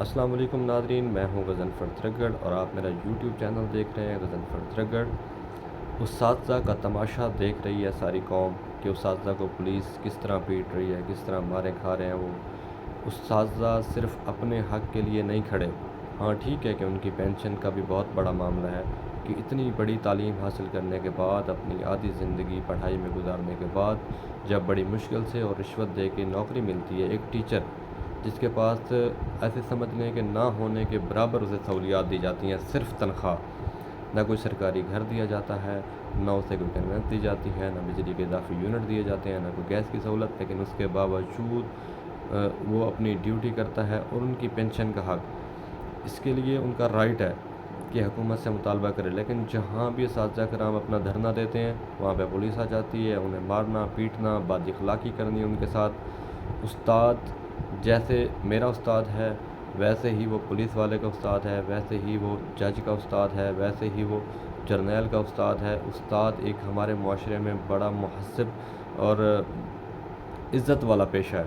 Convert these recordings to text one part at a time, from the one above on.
السلام علیکم ناظرین، میں ہوں غضنفر ترگڑ اور آپ میرا یوٹیوب چینل دیکھ رہے ہیں غضنفر ترگڑ۔ اساتذہ کا تماشا دیکھ رہی ہے ساری قوم کہ اساتذہ کو پولیس کس طرح پیٹ رہی ہے، کس طرح مارے کھا رہے ہیں وہ۔ اساتذہ صرف اپنے حق کے لیے نہیں کھڑے۔ ہاں ٹھیک ہے کہ ان کی پینشن کا بھی بہت بڑا معاملہ ہے کہ اتنی بڑی تعلیم حاصل کرنے کے بعد، اپنی آدھی زندگی پڑھائی میں گزارنے کے بعد، جب بڑی مشکل سے اور رشوت دے کے نوکری ملتی ہے، ایک ٹیچر جس کے پاس ایسے سمجھ لیں کہ نہ ہونے کے برابر اسے سہولیات دی جاتی ہیں، صرف تنخواہ، نہ کوئی سرکاری گھر دیا جاتا ہے، نہ اسے کوئی کنوینس دی جاتی ہے، نہ بجلی کے اضافی یونٹ دیے جاتے ہیں، نہ کوئی گیس کی سہولت، لیکن اس کے باوجود وہ اپنی ڈیوٹی کرتا ہے اور ان کی پینشن کا حق، اس کے لیے ان کا رائٹ ہے کہ حکومت سے مطالبہ کرے۔ لیکن جہاں بھی اساتذہ کرام اپنا دھرنا دیتے ہیں وہاں پہ پولیس آ جاتی ہے، انہیں مارنا پیٹنا، بد اخلاقی کرنی ان کے ساتھ۔ استاد جیسے میرا استاد ہے ویسے ہی وہ پولیس والے کا استاد ہے، ویسے ہی وہ جج کا استاد ہے، ویسے ہی وہ جرنیل کا استاد ہے۔ استاد ایک ہمارے معاشرے میں بڑا محسب اور عزت والا پیشہ ہے،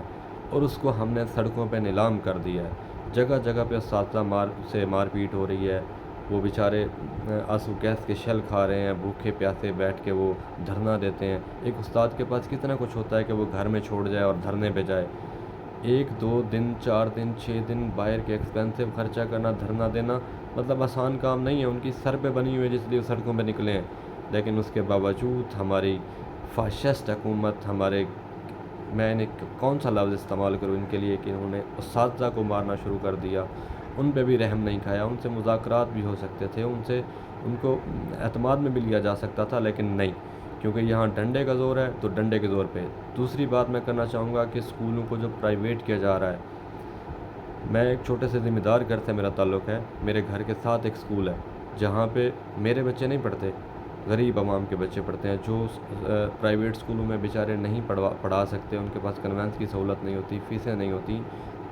اور اس کو ہم نے سڑکوں پہ نیلام کر دیا ہے۔ جگہ جگہ پہ اساتذہ مار پیٹ ہو رہی ہے، وہ بیچارے آنسو گیس کے شل کھا رہے ہیں، بھوکے پیاسے بیٹھ کے وہ دھرنا دیتے ہیں۔ ایک استاد کے پاس کتنا کچھ ہوتا ہے کہ وہ گھر میں چھوڑ جائے اور دھرنے پہ جائے۔ 1 2 دن 4 دن 6 دن باہر کے ایکسپینسو خرچہ کرنا، دھرنا دینا، مطلب آسان کام نہیں ہے۔ ان کی سر پہ بنی ہوئی ہے جس لیے وہ سڑکوں پہ نکلے ہیں، لیکن اس کے باوجود ہماری فاشسٹ حکومت، میں نے کون سا لفظ استعمال کروں ان کے لیے کہ انہوں نے اساتذہ کو مارنا شروع کر دیا۔ ان پہ بھی رحم نہیں کھایا، ان سے مذاکرات بھی ہو سکتے تھے، ان کو اعتماد میں بھی لیا جا سکتا تھا، لیکن نہیں، کیونکہ یہاں ڈنڈے کا زور ہے تو ڈنڈے کے زور پہ۔ دوسری بات میں کرنا چاہوں گا کہ اسکولوں کو جو پرائیویٹ کیا جا رہا ہے، میں ایک چھوٹے سے ذمہ دار گھر سے میرا تعلق ہے۔ میرے گھر کے ساتھ ایک اسکول ہے جہاں پہ میرے بچے نہیں پڑھتے، غریب عوام کے بچے پڑھتے ہیں، جو پرائیویٹ اسکولوں میں بیچارے نہیں پڑھا سکتے، ان کے پاس کنوینس کی سہولت نہیں ہوتی، فیسیں نہیں ہوتی،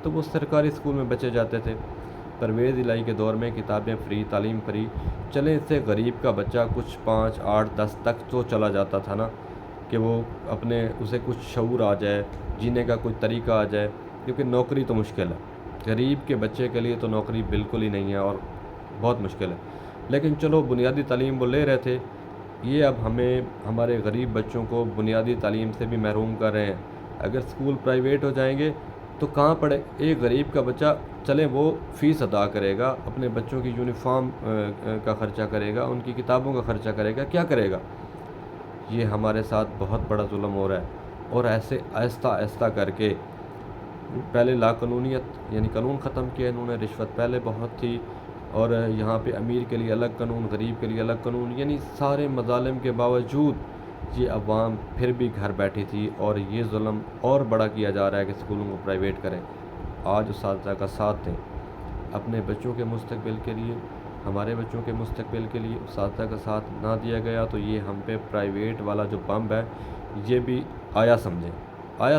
تو وہ سرکاری اسکول میں بچے جاتے تھے۔ پرویز الہی کے دور میں کتابیں فری، تعلیم فری، چلیں اس سے غریب کا بچہ کچھ 5 8 10 تک تو چلا جاتا تھا نا، کہ وہ اسے کچھ شعور آ جائے، جینے کا کوئی طریقہ آ جائے، کیونکہ نوکری تو مشکل ہے، غریب کے بچے کے لیے تو نوکری بالکل ہی نہیں ہے اور بہت مشکل ہے۔ لیکن چلو بنیادی تعلیم وہ لے رہے تھے، یہ اب ہمارے غریب بچوں کو بنیادی تعلیم سے بھی محروم کر رہے ہیں۔ اگر اسکول پرائیویٹ ہو جائیں گے تو کہاں پڑھے؟ ایک غریب کا بچہ چلیں وہ فیس ادا کرے گا، اپنے بچوں کی یونیفارم کا خرچہ کرے گا، ان کی کتابوں کا خرچہ کرے گا، کیا کرے گا؟ یہ ہمارے ساتھ بہت بڑا ظلم ہو رہا ہے، اور ایسے آہستہ آہستہ کر کے پہلے لا قانونیت یعنی قانون ختم کیا انہوں نے، رشوت پہلے بہت تھی، اور یہاں پہ امیر کے لیے الگ قانون، غریب کے لیے الگ قانون، یعنی سارے مظالم کے باوجود یہ عوام پھر بھی گھر بیٹھی تھی، اور یہ ظلم اور بڑا کیا جا رہا ہے کہ اسکولوں کو پرائیویٹ کریں۔ آج اساتذہ کا ساتھ دیں، اپنے بچوں کے مستقبل کے لیے، ہمارے بچوں کے مستقبل کے لیے اساتذہ کا ساتھ نہ دیا گیا تو یہ ہم پہ پرائیویٹ والا جو بمب ہے یہ بھی آیا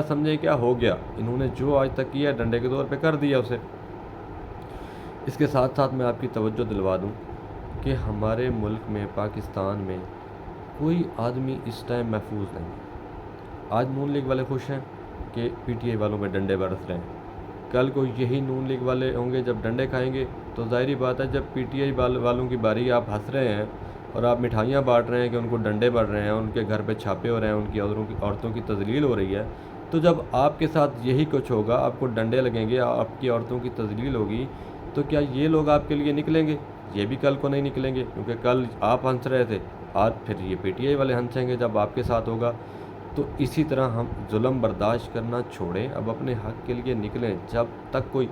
سمجھیں کیا ہو گیا۔ انہوں نے جو آج تک کیا ڈنڈے کے طور پہ کر دیا اسے۔ اس کے ساتھ ساتھ میں آپ کی توجہ دلوا دوں کہ ہمارے ملک میں، پاکستان میں، کوئی آدمی اس ٹائم محفوظ نہیں۔ آج نون لیگ والے خوش ہیں کہ پی ٹی آئی والوں میں ڈنڈے برس رہے ہیں، کل کو یہی نون لیگ والے ہوں گے جب ڈنڈے کھائیں گے تو ظاہری بات ہے جب پی ٹی آئی والوں کی باری، آپ ہنس رہے ہیں اور آپ مٹھائیاں بانٹ رہے ہیں کہ ان کو ڈنڈے پڑ رہے ہیں، ان کے گھر پہ چھاپے ہو رہے ہیں، ان کی عورتوں کی تذلیل ہو رہی ہے، تو جب آپ کے ساتھ یہی کچھ ہوگا، آپ کو ڈنڈے لگیں گے، آپ کی عورتوں کی تذلیل ہوگی، تو کیا یہ لوگ آپ کے لیے نکلیں گے؟ یہ بھی کل کو نہیں نکلیں گے، کیونکہ کل آپ ہنس رہے تھے، آج پھر یہ پی ٹی آئی والے ہنسیں گے جب آپ کے ساتھ ہوگا۔ تو اسی طرح ہم ظلم برداشت کرنا چھوڑیں، اب اپنے حق کے لیے نکلیں۔ جب تک کوئی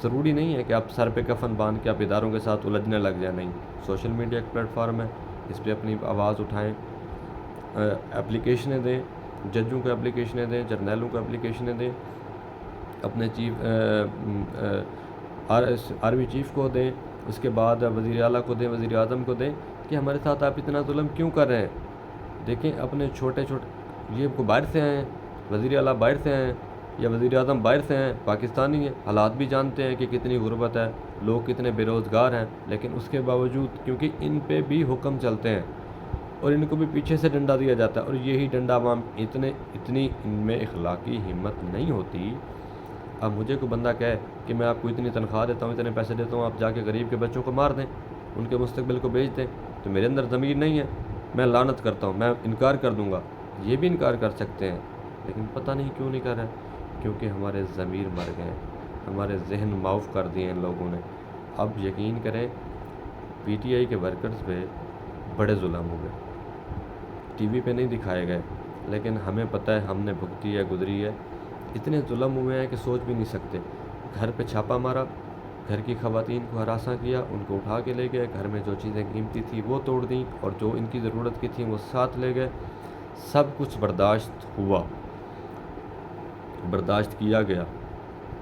ضروری نہیں ہے کہ آپ سر پہ کفن باندھ کے آپ اداروں کے ساتھ الجھنے لگ جائیں، نہیں، سوشل میڈیا ایک پلیٹ فارم ہے، اس پہ اپنی آواز اٹھائیں، اپلیکیشنیں دیں، ججوں کو اپلیکیشنیں دیں، جرنیلوں کو اپلیکیشنیں دیں، اپنے آرمی چیف کو دیں، اس کے بعد وزیر اعلیٰ کو دیں، وزیر اعظم کو دیں کہ ہمارے ساتھ آپ اتنا ظلم کیوں کر رہے ہیں۔ دیکھیں اپنے چھوٹے یہ کو باہر سے آئے ہیں، وزیر اعلیٰ باہر سے آئے ہیں یا وزیر اعظم باہر سے ہیں، پاکستانی ہیں، حالات بھی جانتے ہیں کہ کتنی غربت ہے، لوگ کتنے بے روزگار ہیں، لیکن اس کے باوجود کیونکہ ان پہ بھی حکم چلتے ہیں اور ان کو بھی پیچھے سے ڈنڈا دیا جاتا ہے، اور یہی ڈنڈا عوام اتنی ان میں اخلاقی ہمت نہیں ہوتی اب مجھے کوئی بندہ کہے کہ میں آپ کو اتنی تنخواہ دیتا ہوں، اتنے پیسے دیتا ہوں، آپ جا کے غریب کے بچوں کو مار دیں، ان کے مستقبل کو بیچ دیں، تو میرے اندر ضمیر نہیں ہے، میں لعنت کرتا ہوں، میں انکار کر دوں گا۔ یہ بھی انکار کر سکتے ہیں، لیکن پتہ نہیں کیوں نہیں کر رہے، کیونکہ ہمارے ضمیر مر گئے ہیں، ہمارے ذہن معاف کر دیے ہیں ان لوگوں نے۔ اب یقین کریں، پی ٹی آئی کے ورکرز پہ بڑے ظلم ہوئے، ٹی وی پہ نہیں دکھائے گئے، لیکن ہمیں پتہ ہے، ہم نے بھگتی ہے، گزری ہے۔ اتنے ظلم ہوئے ہیں کہ سوچ بھی نہیں سکتے۔ گھر پہ چھاپا مارا، گھر کی خواتین کو ہراساں کیا، ان کو اٹھا کے لے گئے، گھر میں جو چیزیں قیمتی تھی وہ توڑ دیں، اور جو ان کی ضرورت کی تھیں وہ ساتھ لے گئے۔ سب کچھ برداشت ہوا، برداشت کیا گیا،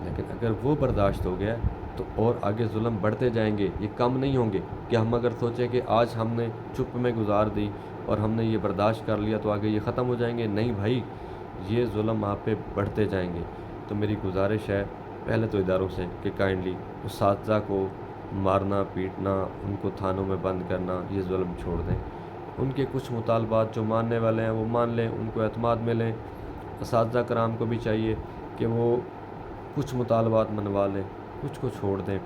لیکن اگر وہ برداشت ہو گیا تو اور آگے ظلم بڑھتے جائیں گے، یہ کم نہیں ہوں گے۔ کہ ہم اگر سوچیں کہ آج ہم نے چپ میں گزار دی اور ہم نے یہ برداشت کر لیا تو آگے یہ ختم ہو جائیں گے، نہیں بھائی، یہ ظلم آپ پہ بڑھتے جائیں گے۔ تو میری گزارش ہے پہلے تو اداروں سے کہ کائنڈلی اساتذہ کو مارنا، پیٹنا، ان کو تھانوں میں بند کرنا، یہ ظلم چھوڑ دیں۔ ان کے کچھ مطالبات جو ماننے والے ہیں وہ مان لیں، ان کو اعتماد میں لیں۔ اساتذہ کرام کو بھی چاہیے کہ وہ کچھ مطالبات منوا لیں، کچھ کو چھوڑ دیں۔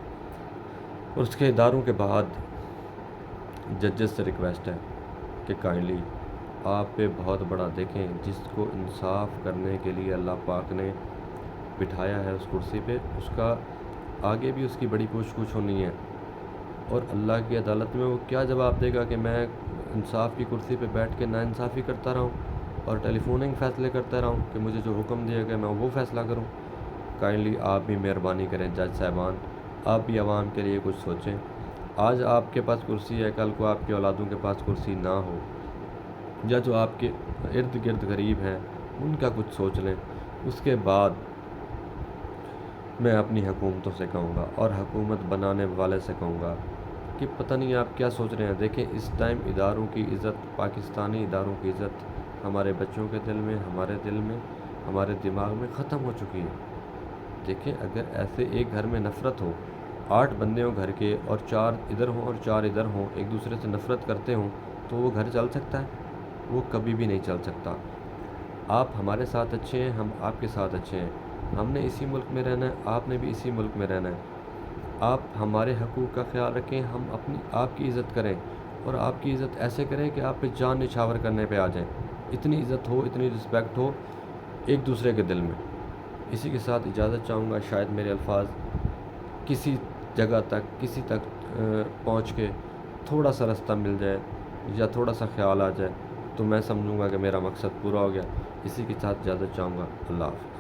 اور اس کے اداروں کے بعد ججز سے ریکویسٹ ہے کہ کائنڈلی آپ پہ بہت بڑا، دیکھیں جس کو انصاف کرنے کے لیے اللہ پاک نے بٹھایا ہے اس کرسی پہ، اس کا آگے بھی اس کی بڑی پوچھ ہونی ہے، اور اللہ کی عدالت میں وہ کیا جواب دے گا کہ میں انصاف کی کرسی پہ بیٹھ کے ناانصافی کرتا رہوں اور ٹیلی فوننگ فیصلے کرتا رہوں کہ مجھے جو حکم دیا گیا میں وہ فیصلہ کروں۔ کائنڈلی آپ بھی مہربانی کریں جج صاحبان، آپ بھی عوام کے لیے کچھ سوچیں۔ آج آپ کے پاس کرسی ہے، کل کو آپ کی اولادوں کے پاس کرسی نہ ہو، یا جو آپ کے ارد گرد غریب ہیں ان کا کچھ سوچ لیں۔ اس کے بعد میں اپنی حکومتوں سے کہوں گا اور حکومت بنانے والے سے کہوں گا کہ پتہ نہیں آپ کیا سوچ رہے ہیں۔ دیکھیں اس ٹائم اداروں کی عزت، پاکستانی اداروں کی عزت ہمارے بچوں کے دل میں، ہمارے دل میں، ہمارے دماغ میں ختم ہو چکی ہے۔ دیکھیں اگر ایسے ایک گھر میں نفرت ہو، 8 بندے ہوں گھر کے، اور 4 ادھر ہوں اور 4 ادھر ہوں، ایک دوسرے سے نفرت کرتے ہوں، تو وہ گھر چل سکتا ہے؟ وہ کبھی بھی نہیں چل سکتا۔ آپ ہمارے ساتھ اچھے ہیں، ہم آپ کے ساتھ اچھے ہیں، ہم نے اسی ملک میں رہنا ہے، آپ نے بھی اسی ملک میں رہنا ہے۔ آپ ہمارے حقوق کا خیال رکھیں، ہم آپ کی عزت کریں، اور آپ کی عزت ایسے کریں کہ آپ پہ جان نچھاور کرنے پہ آ جائیں۔ اتنی عزت ہو، اتنی رسپیکٹ ہو ایک دوسرے کے دل میں۔ اسی کے ساتھ اجازت چاہوں گا، شاید میرے الفاظ کسی جگہ تک، کسی تک پہنچ کے تھوڑا سا رستہ مل جائے یا تھوڑا سا خیال آ جائے تو میں سمجھوں گا کہ میرا مقصد پورا ہو گیا۔ اسی کے ساتھ اجازت چاہوں گا۔ اللہ حافظ۔